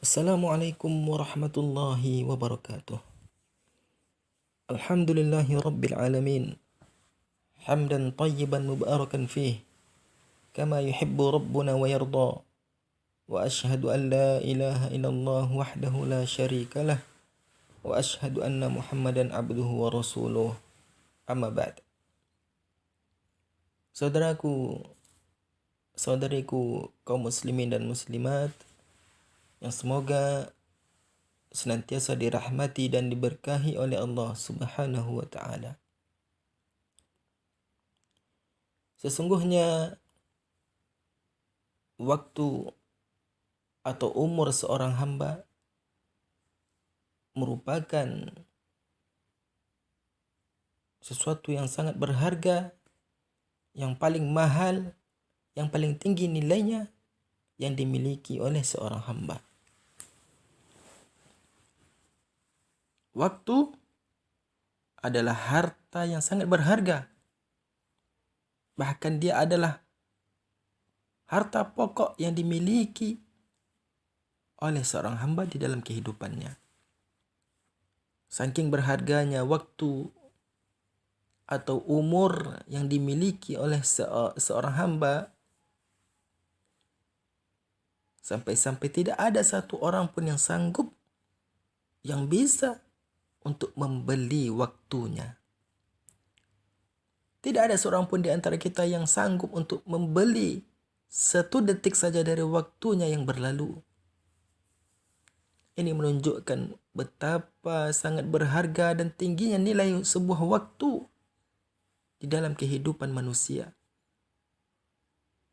Assalamualaikum warahmatullahi wabarakatuh. Alhamdulillahi rabbil alamin. Hamdan tayyiban mubarakan fih. Kama yuhibbu rabbuna wa yarda. Wa ashhadu an la ilaha illallah wahdahu la syarika lah. Wa ashhadu anna Muhammadan abduhu wa rasuluh. Amma ba'd. Saudaraku, saudariku kaum muslimin dan muslimat yang semoga senantiasa dirahmati dan diberkahi oleh Allah Subhanahu wa taala. Sesungguhnya waktu atau umur seorang hamba merupakan sesuatu yang sangat berharga, yang paling mahal, yang paling tinggi nilainya yang dimiliki oleh seorang hamba. Waktu adalah harta yang sangat berharga. Bahkan dia adalah harta pokok yang dimiliki oleh seorang hamba di dalam kehidupannya. Saking berharganya waktu atau umur yang dimiliki oleh seorang hamba, sampai-sampai tidak ada satu orang pun yang sanggup, yang bisa untuk membeli waktunya. Tidak ada seorang pun di antara kita yang sanggup untuk membeli satu detik saja dari waktunya yang berlalu. Ini menunjukkan betapa sangat berharga dan tingginya nilai sebuah waktu di dalam kehidupan manusia.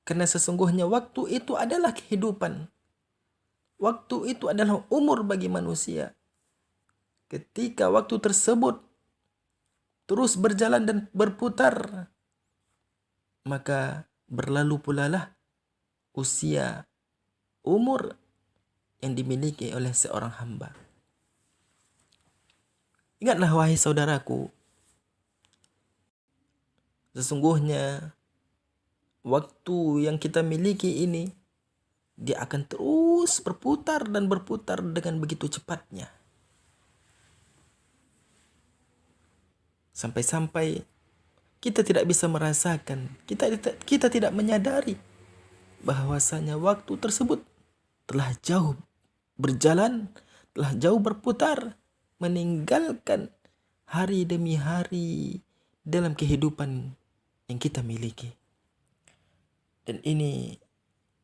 Karena sesungguhnya waktu itu adalah kehidupan. Waktu itu adalah umur bagi manusia. Ketika waktu tersebut terus berjalan dan berputar, maka berlalu pula lah usia, umur yang dimiliki oleh seorang hamba. Ingatlah wahai saudaraku, sesungguhnya waktu yang kita miliki ini, dia akan terus berputar dan berputar dengan begitu cepatnya. Sampai-sampai kita tidak bisa merasakan, kita tidak menyadari bahwasanya waktu tersebut telah jauh berjalan, telah jauh berputar, meninggalkan hari demi hari dalam kehidupan yang kita miliki. Dan ini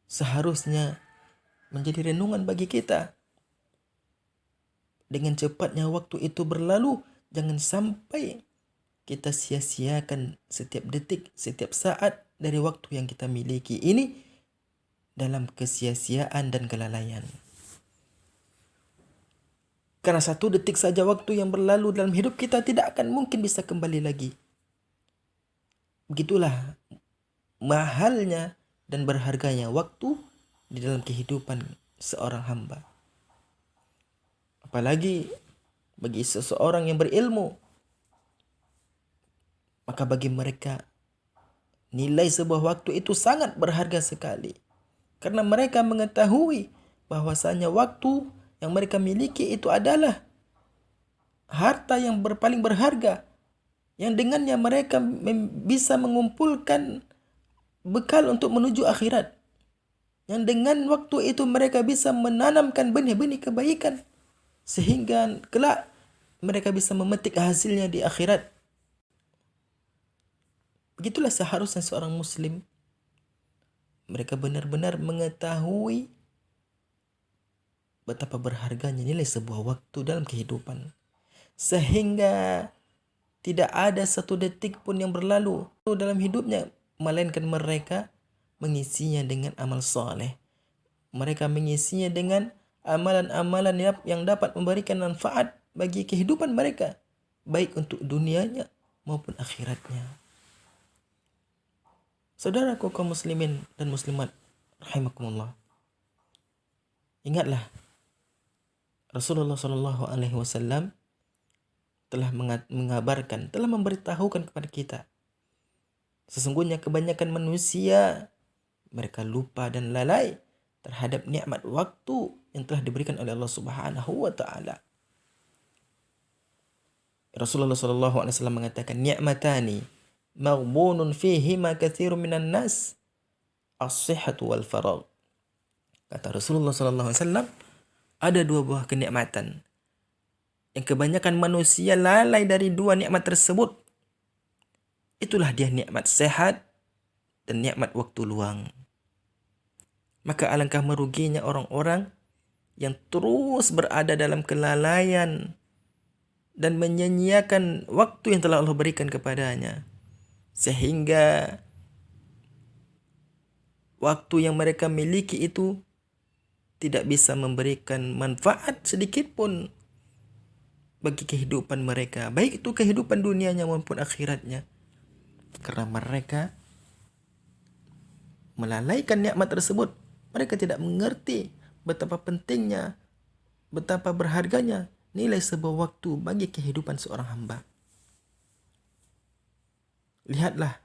seharusnya menjadi renungan bagi kita. Dengan cepatnya waktu itu berlalu, jangan sampai kita sia-siakan setiap detik, setiap saat dari waktu yang kita miliki ini dalam kesia-siaan dan kelalaian. Karena satu detik saja waktu yang berlalu dalam hidup kita tidak akan mungkin bisa kembali lagi. Begitulah mahalnya dan berharganya waktu di dalam kehidupan seorang hamba. Apalagi bagi seseorang yang berilmu, maka bagi mereka nilai sebuah waktu itu sangat berharga sekali. Karena mereka mengetahui bahwasanya waktu yang mereka miliki itu adalah harta yang paling berharga, yang dengannya mereka bisa mengumpulkan bekal untuk menuju akhirat. Yang dengan waktu itu mereka bisa menanamkan benih-benih kebaikan, sehingga kelak mereka bisa memetik hasilnya di akhirat. Begitulah seharusnya seorang muslim. Mereka benar-benar mengetahui betapa berharganya nilai sebuah waktu dalam kehidupan. Sehingga tidak ada satu detik pun yang berlalu dalam hidupnya, melainkan mereka mengisinya dengan amal soleh. Mereka mengisinya dengan amalan-amalan yang dapat memberikan manfaat bagi kehidupan mereka, baik untuk dunianya maupun akhiratnya. Saudaraku kaum muslimin dan muslimat rahimakumullah, ingatlah Rasulullah SAW telah mengabarkan, telah memberitahukan kepada kita, sesungguhnya kebanyakan manusia mereka lupa dan lalai terhadap nikmat waktu yang telah diberikan oleh Allah Subhanahu wa taala. Rasulullah sallallahu alaihi wasallam mengatakan, ni'matani maghbunun fihima katsirun minan nas, as-sihhatu wal faragh. Kata Rasulullah sallallahu alaihi wasallam, ada dua buah kenikmatan yang kebanyakan manusia lalai dari dua nikmat tersebut. Itulah dia nikmat sehat dan nikmat waktu luang. Maka alangkah meruginya orang-orang yang terus berada dalam kelalaian dan menyia-nyiakan waktu yang telah Allah berikan kepadanya, sehingga waktu yang mereka miliki itu tidak bisa memberikan manfaat sedikit pun bagi kehidupan mereka, baik itu kehidupan dunianya maupun akhiratnya, karena mereka melalaikan nikmat tersebut. Mereka tidak mengerti betapa pentingnya, betapa berharganya nilai sebuah waktu bagi kehidupan seorang hamba. Lihatlah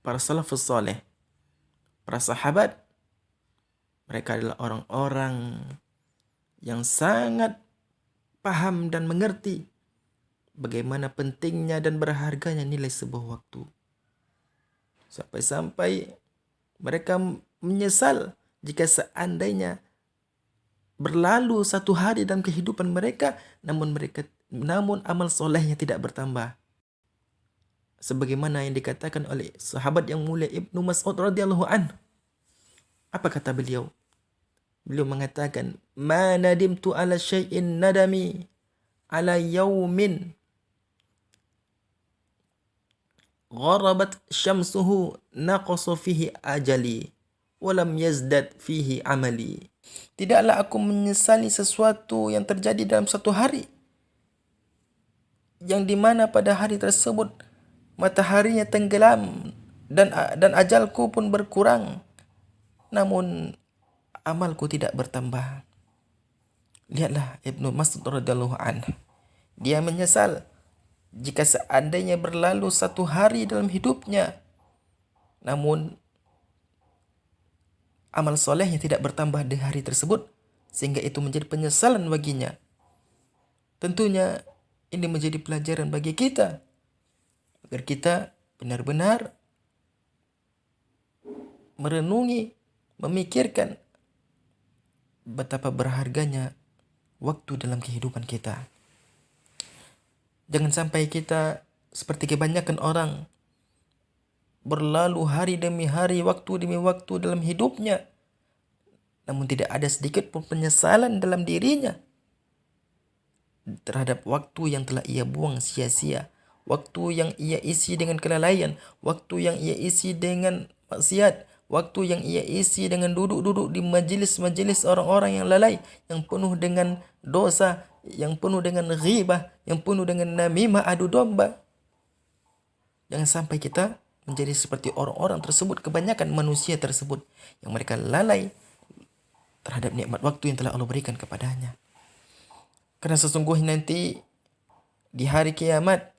para salafus saleh, para sahabat, mereka adalah orang-orang yang sangat paham dan mengerti bagaimana pentingnya dan berharganya nilai sebuah waktu. Sampai-sampai mereka menyesal jika seandainya berlalu satu hari dalam kehidupan mereka, namun amal solehnya tidak bertambah. Sebagaimana yang dikatakan oleh sahabat yang mulia Ibnu Mas'ud radhiyallahu anhu. Apa kata beliau? Beliau mengatakan, "Ma nadimtu ala syai'in nadami ala yaumin gharabat syamsuhu naqasa fihi ajali walam yazdad fihi amali." Tidaklah aku menyesali sesuatu yang terjadi dalam satu hari, yang dimana pada hari tersebut mataharinya tenggelam dan ajalku pun berkurang, namun amalku tidak bertambah. Lihatlah Ibnu Mas'ud radhiyallahu anhu. Dia menyesal jika seandainya berlalu satu hari dalam hidupnya, namun amal solehnya tidak bertambah di hari tersebut, sehingga itu menjadi penyesalan baginya. Tentunya ini menjadi pelajaran bagi kita, agar kita benar-benar merenungi, memikirkan betapa berharganya waktu dalam kehidupan kita. Jangan sampai kita seperti kebanyakan orang berlalu hari demi hari, waktu demi waktu dalam hidupnya, namun tidak ada sedikit pun penyesalan dalam dirinya terhadap waktu yang telah ia buang sia-sia, waktu yang ia isi dengan kelalaian, waktu yang ia isi dengan maksiat, waktu yang ia isi dengan duduk-duduk di majelis-majelis orang-orang yang lalai, yang penuh dengan dosa, yang penuh dengan ghibah, yang penuh dengan namimah, adu domba. Jangan sampai kita menjadi seperti orang-orang tersebut, kebanyakan manusia tersebut, yang mereka lalai terhadap nikmat waktu yang telah Allah berikan kepadanya. Karena sesungguhnya nanti di hari kiamat,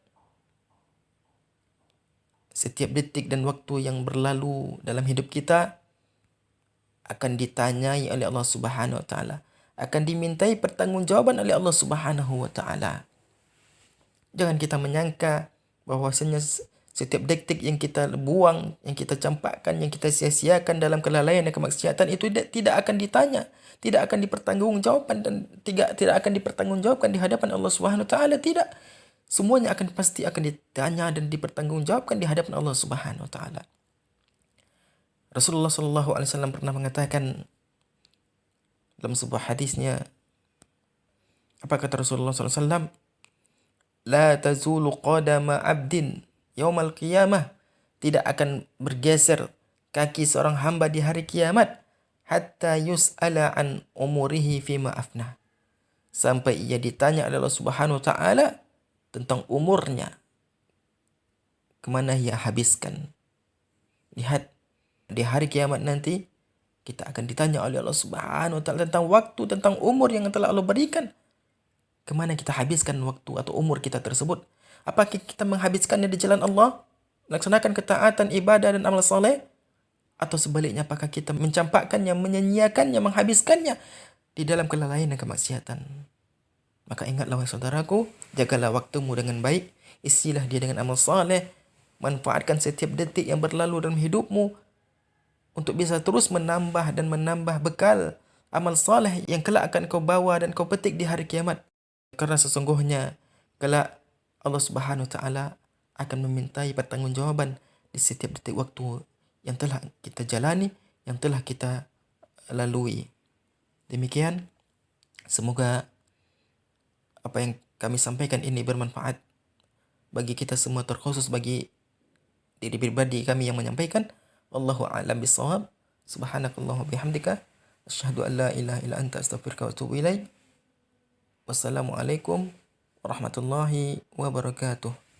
setiap detik dan waktu yang berlalu dalam hidup kita akan ditanyai oleh Allah Subhanahu wa taala, akan dimintai pertanggungjawaban oleh Allah Subhanahu wa taala. Jangan kita menyangka bahwasanya setiap detik yang kita buang, yang kita campakkan, yang kita sia-siakan dalam kelalaian dan kemaksiatan itu tidak akan ditanya, tidak akan dipertanggungjawabkan, dan tidak akan dipertanggungjawabkan di hadapan Allah Subhanahu wa taala. Tidak. Semuanya pasti akan ditanya dan dipertanggungjawabkan di hadapan Allah Subhanahu wa taala. Rasulullah sallallahu alaihi wasallam pernah mengatakan dalam sebuah hadisnya, apa kata Rasulullah sallallahu alaihi wasallam? La tazulu qadama 'abdin yaumal qiyamah, tidak akan bergeser kaki seorang hamba di hari kiamat, hatta yus'ala an umurihi fima afnah, sampai ia ditanya oleh Allah Subhanahu wa taala tentang umurnya, kemana ia habiskan. Lihat, di hari kiamat nanti kita akan ditanya oleh Allah Subhanahu wa taala tentang waktu, tentang umur yang telah Allah berikan. Kemana kita habiskan waktu atau umur kita tersebut? Apakah kita menghabiskannya di jalan Allah, melaksanakan ketaatan, ibadah dan amal soleh, Atau sebaliknya, apakah kita mencampakkannya, menyanyiakannya, menghabiskannya di dalam kelalaian dan kemaksiatan? Maka ingatlah wahai saudaraku, jagalah waktumu dengan baik, isilah dia dengan amal saleh, manfaatkan setiap detik yang berlalu dalam hidupmu untuk bisa terus menambah dan menambah bekal amal saleh yang kelak akan kau bawa dan kau petik di hari kiamat. Karena sesungguhnya kelak Allah Subhanahu wa taala akan memintai pertanggungjawaban di setiap detik waktu yang telah kita jalani, yang telah kita lalui. Demikian, semoga apa yang kami sampaikan ini bermanfaat bagi kita semua, terkhusus bagi diri pribadi kami yang menyampaikan. Wallahu a'lam bishawab. Subhanakallahumma bihamdika asyhadu an la ilaha illa anta astaghfiruka wa atubu ilaik. Wassalamualaikum warahmatullahi wabarakatuh.